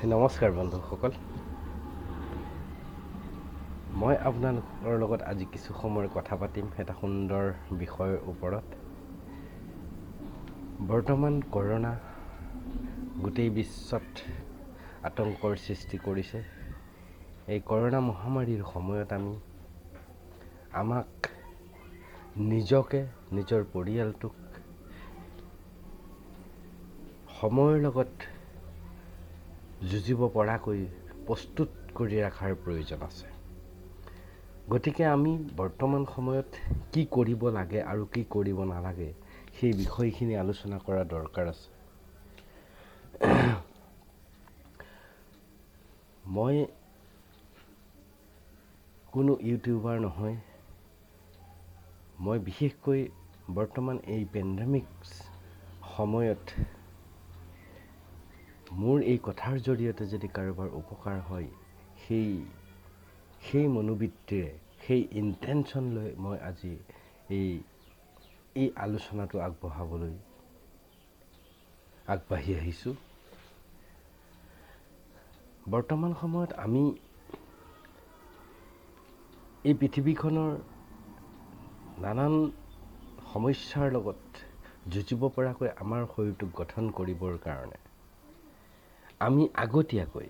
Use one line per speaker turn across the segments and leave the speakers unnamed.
নমস্কাৰ বন্ধুসকল, মই আপোনালোকৰ লগত আজি কিছু সময় কথা পাতিম এটা সুন্দৰ বিষয়ৰ ওপৰত। বৰ্তমান কৰোনা গোটেই বিশ্বত আতংকৰ সৃষ্টি কৰিছে। এই কৰোনা মহামাৰীৰ সময়ত আমাক নিজকে, নিজৰ পৰিয়ালটোক সময়ৰ লগত যুঁজিব পৰাকৈ প্ৰস্তুত কৰি ৰখাৰ প্ৰয়োজন আছে। গতিকে আমি বৰ্তমান সময়ত কি কৰিব লাগে আৰু কি কৰিব নালাগে সেই বিষয়খিনি আলোচনা কৰা দৰকাৰ আছে। মই কোনো ইউটিউবাৰ নহয়। মই বিশেষকৈ বৰ্তমান এই পেণ্ডেমিক সময়ত মোৰ এই কথাৰ জৰিয়তে যদি কাৰোবাৰ উপকাৰ হয়, সেই মনোবৃত্তিৰে, সেই ইণ্টেনশ্যন লৈ মই আজি এই আলোচনাটো আগবাঢ়ি আহিছোঁ। বৰ্তমান সময়ত আমি এই পৃথিৱীখনৰ নানান সমস্যাৰ লগত যুঁজিব পৰাকৈ আমাৰ শৰীৰটোক গঠন কৰিবৰ কাৰণে আমি আগতীয়াকৈ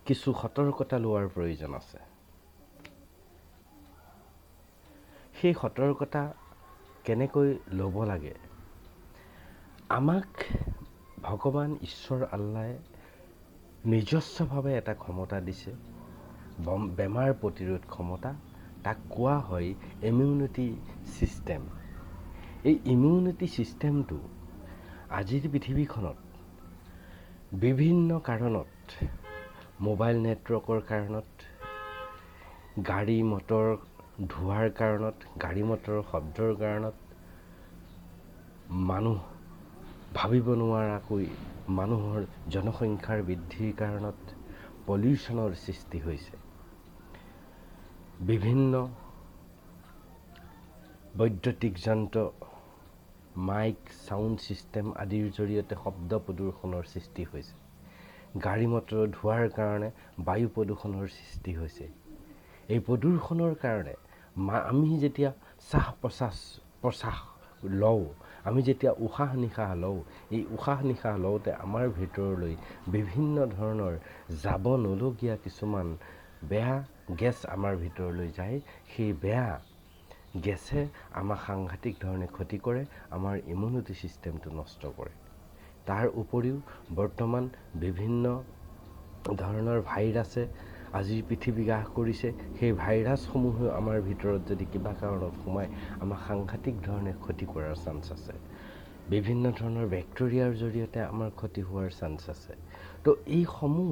কিছু সতৰ্কতা লোৱাৰ প্ৰয়োজন আছে। সেই সতৰ্কতা কেনেকৈ ল'ব লাগে? আমাক ভগৱান ঈশ্বৰ আল্লাহে নিজস্বভাৱে এটা ক্ষমতা দিছে, বেমাৰ প্ৰতিৰোধ ক্ষমতা। তাক কোৱা হয় ইমিউনিটি ছিষ্টেম। এই ইমিউনিটি ছিষ্টেমটো আজিৰ পৃথিৱীখনত বিভিন্ন কাৰণত, মোবাইল নেটৱৰ্কৰ কাৰণত, গাড়ী মটৰ ধোঁৱাৰ কাৰণত, গাড়ী মটৰৰ শব্দৰ কাৰণত, মানুহ ভাবিব নোৱাৰাকৈ মানুহৰ জনসংখ্যাৰ বৃদ্ধিৰ কাৰণত পলিউশ্যনৰ সৃষ্টি হৈছে। বিভিন্ন বৈদ্যুতিক যন্ত্ৰ, মাইক, ছাউণ্ড ছিষ্টেম আদিৰ জৰিয়তে শব্দ প্ৰদূষণৰ সৃষ্টি হৈছে। গাড়ী মটৰৰ ধোঁৱাৰ কাৰণে বায়ু প্ৰদূষণৰ সৃষ্টি হৈছে। এই প্ৰদূষণৰ কাৰণে আমি যেতিয়া শ্বাস-প্ৰশ্বাস লওঁ, আমি যেতিয়া উশাহ নিশাহ লওঁ, এই উশাহ নিশাহ লওঁতে আমাৰ ভিতৰলৈ বিভিন্ন ধৰণৰ যাব নলগীয়া কিছুমান বেয়া গেছ আমাৰ ভিতৰলৈ যায়। সেই বেয়া গেছে আমাক সাংঘাতিক ধৰণে ক্ষতি কৰে, আমাৰ ইমিউনিটি ছিষ্টেমটো নষ্ট কৰে। তাৰ উপৰিও বৰ্তমান বিভিন্ন ধৰণৰ ভাইৰাছে আজিৰ পৃথিৱী গ্ৰাস কৰিছে। সেই ভাইৰাছসমূহেও আমাৰ ভিতৰত যদি কিবা কাৰণত সোমাই আমাক সাংঘাতিক ধৰণে ক্ষতি কৰাৰ চান্স আছে। বিভিন্ন ধৰণৰ বেক্টেৰিয়াৰ জৰিয়তে আমাৰ ক্ষতি হোৱাৰ চান্স আছে। তো এইসমূহ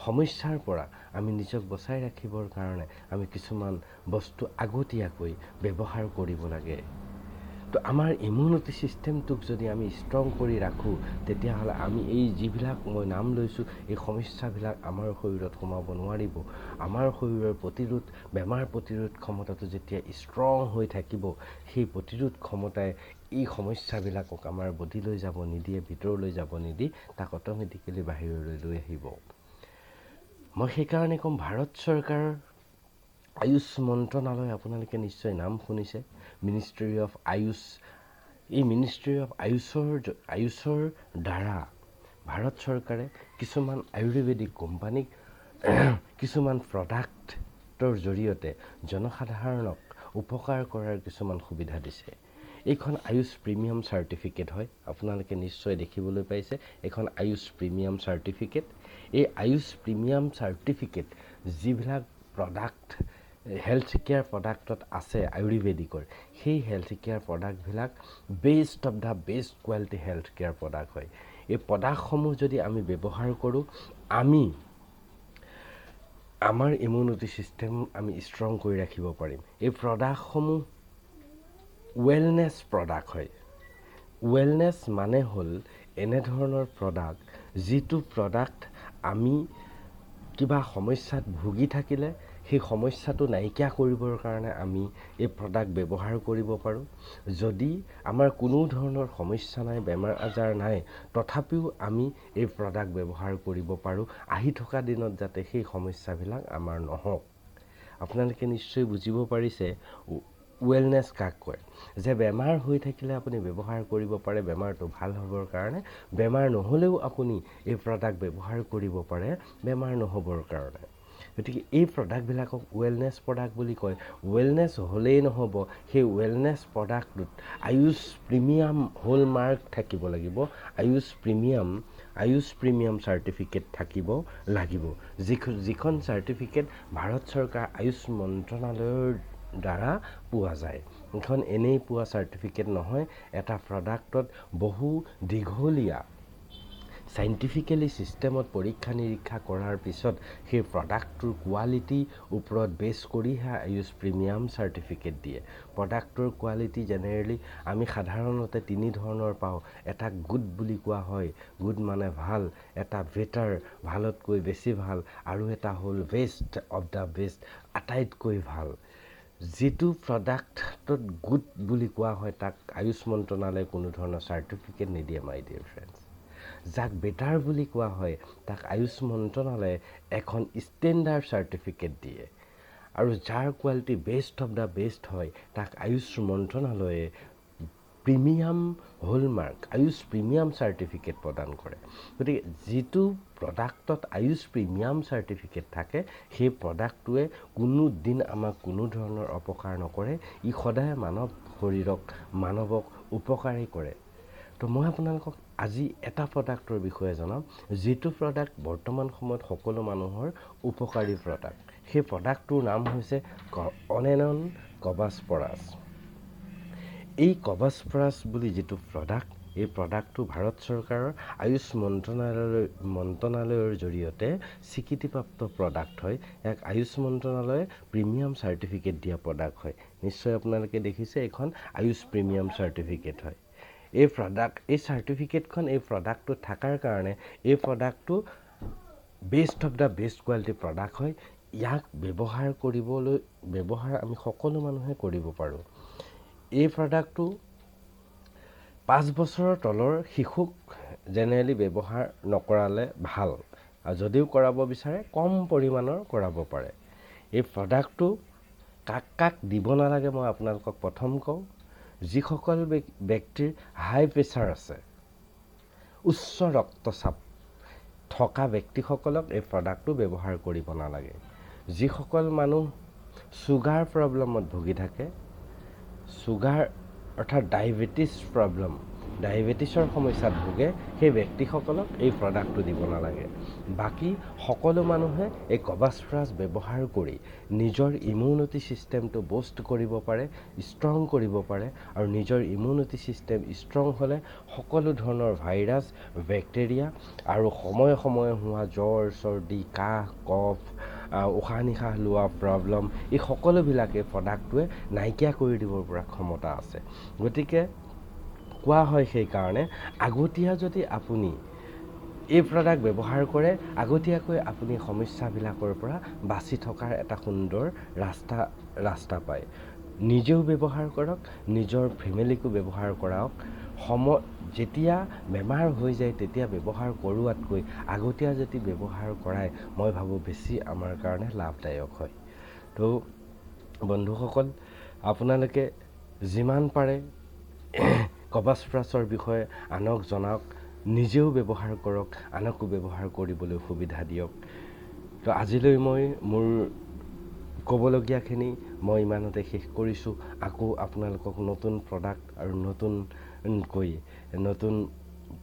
সমস্যাৰ পৰা আমি নিজক বচাই ৰাখিবৰ কাৰণে আমি কিছুমান বস্তু আগতীয়াকৈ ব্যৱহাৰ কৰিব লাগে। তো আমাৰ ইমিউনিটি ছিষ্টেমটোক যদি আমি ষ্ট্ৰং কৰি ৰাখোঁ, তেতিয়াহ'লে আমি এই যিবিলাক মই নাম লৈছোঁ, এই সমস্যাবিলাক আমাৰ শৰীৰত সোমাব নোৱাৰিব। আমাৰ শৰীৰৰ বেমাৰ প্ৰতিৰোধ ক্ষমতাটো যেতিয়া ষ্ট্ৰং হৈ থাকিব, সেই প্ৰতিৰোধ ক্ষমতাই এই সমস্যাবিলাকক আমাৰ বডিলৈ যাব নিদিয়ে, ভিতৰলৈ যাব নিদি তাক অট'মেটিকেলি বাহিৰলৈ লৈ আহিব। মই সেইকাৰণে ক'ম, ভাৰত চৰকাৰৰ আয়ুষ মন্ত্ৰণালয়, আপোনালোকে নিশ্চয় নাম শুনিছে, মিনিষ্ট্ৰী অফ আয়ুষ। এই মিনিষ্ট্ৰী অফ আয়ুষৰ দ্বাৰা ভাৰত চৰকাৰে কিছুমান আয়ুৰ্বেদিক কোম্পানীক কিছুমান প্ৰডাক্টৰ জৰিয়তে জনসাধাৰণক উপকাৰ কৰাৰ কিছুমান সুবিধা দিছে। এইখন আয়ুষ প্ৰিমিয়াম চাৰ্টিফিকেট হয়। আপোনালোকে নিশ্চয় দেখিবলৈ পাইছে, এইখন আয়ুষ প্ৰিমিয়াম চাৰ্টিফিকেট। এই আয়ুষ প্ৰিমিয়াম চাৰ্টিফিকেট যিবিলাক প্ৰডাক্ট হেল্থ কেয়াৰ প্ৰডাক্টত আছে আয়ুৰ্বেদিকৰ, সেই হেল্থ কেয়াৰ প্ৰডাক্টবিলাক best of the best quality health care product হয়। এই প্ৰডাক্টসমূহ যদি আমি ব্যৱহাৰ কৰোঁ, আমাৰ ইমিউনিটি ছিষ্টেম আমি ষ্ট্ৰং কৰি ৰাখিব পাৰিম। এই প্ৰডাক্টসমূহ ৱেলনেছ প্ৰডাক্ট হয়। ৱেলনেছ মানে হ'ল এনেধৰণৰ প্ৰডাক্ট, যিটো প্ৰডাক্ট আমি কিবা সমস্যাত ভুগি থাকিলে সেই সমস্যাটো নাইকিয়া কৰিবৰ কাৰণে আমি এই প্ৰডাক্ট ব্যৱহাৰ কৰিব পাৰোঁ। যদি আমাৰ কোনো ধৰণৰ সমস্যা নাই, বেমাৰ আজাৰ নাই, তথাপিও আমি এই প্ৰডাক্ট ব্যৱহাৰ কৰিব পাৰোঁ, আহি থকা দিনত যাতে সেই সমস্যাবিলাক আমাৰ নহওক। আপোনালোকে নিশ্চয় বুজিব পাৰিছে ৱেলনেছ কাক কয়, যে বেমাৰ হৈ থাকিলে আপুনি ব্যৱহাৰ কৰিব পাৰে বেমাৰটো ভাল হ'বৰ কাৰণে, বেমাৰ নহ'লেও আপুনি এই প্ৰডাক্ট ব্যৱহাৰ কৰিব পাৰে বেমাৰ নহ'বৰ কাৰণে। গতিকে এই প্ৰডাক্টবিলাকক ৱেলনেছ প্ৰডাক্ট বুলি কয়। ৱেলনেছ হ'লেই নহ'ব, সেই ৱেলনেছ প্ৰডাক্টটোত আয়ুষ প্ৰিমিয়াম হলমাৰ্ক থাকিব লাগিব, আয়ুষ প্ৰিমিয়াম চাৰ্টিফিকেট থাকিব লাগিব, যিখন চাৰ্টিফিকেট ভাৰত চৰকাৰ আয়ুষ মন্ত্ৰণালয়ৰ দ্বাৰা পোৱা যায়। এখন এনেই পোৱা চাৰ্টিফিকেট নহয়, এটা প্ৰডাক্টত বহু দীঘলীয়া চাইণ্টিফিকেলি ছিষ্টেমত পৰীক্ষা নিৰীক্ষা কৰাৰ পিছত সেই প্ৰডাক্টটোৰ কোৱালিটিৰ ওপৰত বেছ কৰিহে আয়ুষ প্ৰিমিয়াম চাৰ্টিফিকেট দিয়ে। প্ৰডাক্টটোৰ কোৱালিটি জেনেৰেলি আমি সাধাৰণতে তিনি ধৰণৰ পাওঁ। এটা গুড বুলি কোৱা হয়, গুড মানে ভাল, এটা বেটাৰ ভালতকৈ বেছি ভাল, আৰু এটা হ'ল বেষ্ট অফ দ্য বেষ্ট আটাইতকৈ ভাল। যিটো প্ৰডাক্টত গুড বুলি কোৱা হয় তাক আয়ুষ মন্ত্ৰণালয়ে কোনো ধৰণৰ চাৰ্টিফিকেট নিদিয়ে মাই ডিয়াৰ ফ্ৰেণ্ডছ। যাক বেটাৰ বুলি কোৱা হয় তাক আয়ুষ মন্ত্ৰণালয়ে এখন ষ্টেণ্ডাৰ্ড চাৰ্টিফিকেট দিয়ে, আৰু যাৰ quality best of the best হয় তাক আয়ুষ মন্ত্ৰণালয়ে premium hallmark Ayush premium certificate প্ৰদান কৰে। গতিকে যিটো প্ৰডাক্টত আয়ুষ প্ৰিমিয়াম চাৰ্টিফিকেট থাকে সেই প্ৰডাক্টটোৱে কোনো দিন আমাক কোনো ধৰণৰ অপকাৰ নকৰে, ই সদায় মানৱক উপকাৰেই কৰে। তো মই আপোনালোকক আজি এটা প্ৰডাক্টৰ বিষয়ে জনাম, যিটো প্ৰডাক্ট বৰ্তমান সময়ত সকলো মানুহৰ উপকাৰী প্ৰডাক্ট। সেই প্ৰডাক্টটোৰ নাম হৈছে অন কভাচ পৰাছ। এই কভাচ পৰাছ বুলি যিটো প্ৰডাক্ট, এই প্ৰডাক্টটো ভাৰত চৰকাৰৰ আয়ুষ মন্ত্ৰণালয়ৰ জৰিয়তে স্বীকৃতিপ্ৰাপ্ত প্ৰডাক্ট হয়। ইয়াক আয়ুষ মন্ত্ৰণালয়ে প্ৰিমিয়াম চাৰ্টিফিকেট দিয়া প্ৰডাক্ট হয়। নিশ্চয় আপোনালোকে দেখিছে এইখন আয়ুষ প্ৰিমিয়াম চাৰ্টিফিকেট হয়। এই চাৰ্টিফিকেটখন এই প্ৰডাক্টটো থকাৰ কাৰণে এই প্ৰডাক্টটো best of the best quality product হয়। ইয়াক ব্যৱহাৰ আমি সকলো মানুহে কৰিব পাৰোঁ। এই প্ৰডাক্টটো 5 বছৰৰ তলৰ শিশুক জেনেৰেলি ব্যৱহাৰ নকৰালে ভাল, আৰু যদিও কৰাব বিচাৰে কম পৰিমাণৰ কৰাব পাৰে। এই প্ৰডাক্টটো কাক দিব নালাগে মই আপোনালোকক প্ৰথম কওঁ। যিসকল ব্যক্তিৰ হাই প্ৰেছাৰ আছে, উচ্চ ৰক্তচাপ থকা ব্যক্তিসকলক এই প্ৰডাক্টটো ব্যৱহাৰ কৰিব নালাগে। যিসকল মানুহ চুগাৰ প্ৰব্লেমত ভুগি থাকে, চুগাৰ অৰ্থাৎ ডায়েবেটিছৰ সমস্যাত ভোগে, সেই ব্যক্তিসকলক এই প্ৰডাক্টটো দিব নালাগে। বাকী সকলো মানুহে এই কভাচ পৰাছ ব্যৱহাৰ কৰি নিজৰ ইমিউনিটি ছিষ্টেমটো বুষ্ট কৰিব পাৰে, ষ্ট্ৰং কৰিব পাৰে, আৰু নিজৰ ইমিউনিটি ছিষ্টেম ষ্ট্ৰং হ'লে সকলো ধৰণৰ ভাইৰাছ, বেক্টেৰিয়া আৰু সময়ে সময়ে হোৱা জ্বৰ, চৰ্দি, কাহ, কফ, উশাহ নিশাহ লোৱা প্ৰব্লেম, এই সকলোবিলাকে প্ৰডাক্টটোৱে নাইকিয়া কৰি দিবৰ পৰা ক্ষমতা আছে। গতিকে কোৱা হয় সেইকাৰণে আগতীয়া যদি আপুনি এই প্ৰডাক্ট ব্যৱহাৰ কৰে, আগতীয়াকৈ আপুনি সমস্যাবিলাকৰ পৰা বাচি থকাৰ এটা সুন্দৰ ৰাস্তা পায়। নিজেও ব্যৱহাৰ কৰক, নিজৰ ফেমিলিকো ব্যৱহাৰ কৰাওক। যেতিয়া বেমাৰ হৈ যায় তেতিয়া ব্যৱহাৰ কৰোৱাতকৈ আগতীয়া যদি ব্যৱহাৰ কৰাই মই ভাবোঁ বেছি আমাৰ কাৰণে লাভদায়ক হয়। তো বন্ধুসকল, আপোনালোকে যিমান পাৰে কভাচ পৰাছৰ বিষয়ে আনক জনাওক, নিজেও ব্যৱহাৰ কৰক, আনকো ব্যৱহাৰ কৰিবলৈ সুবিধা দিয়ক। তো আজিলৈ মই মোৰ ক'বলগীয়াখিনি মই ইমানতে শেষ কৰিছোঁ। আকৌ আপোনালোকক নতুন প্ৰডাক্ট আৰু নতুন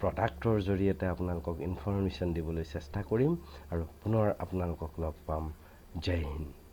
প্ৰডাক্টৰ জৰিয়তে আপোনালোকক ইনফৰমেশ্যন দিবলৈ চেষ্টা কৰিম, আৰু পুনৰ আপোনালোকক লগ পাম। জয় হিন্দ।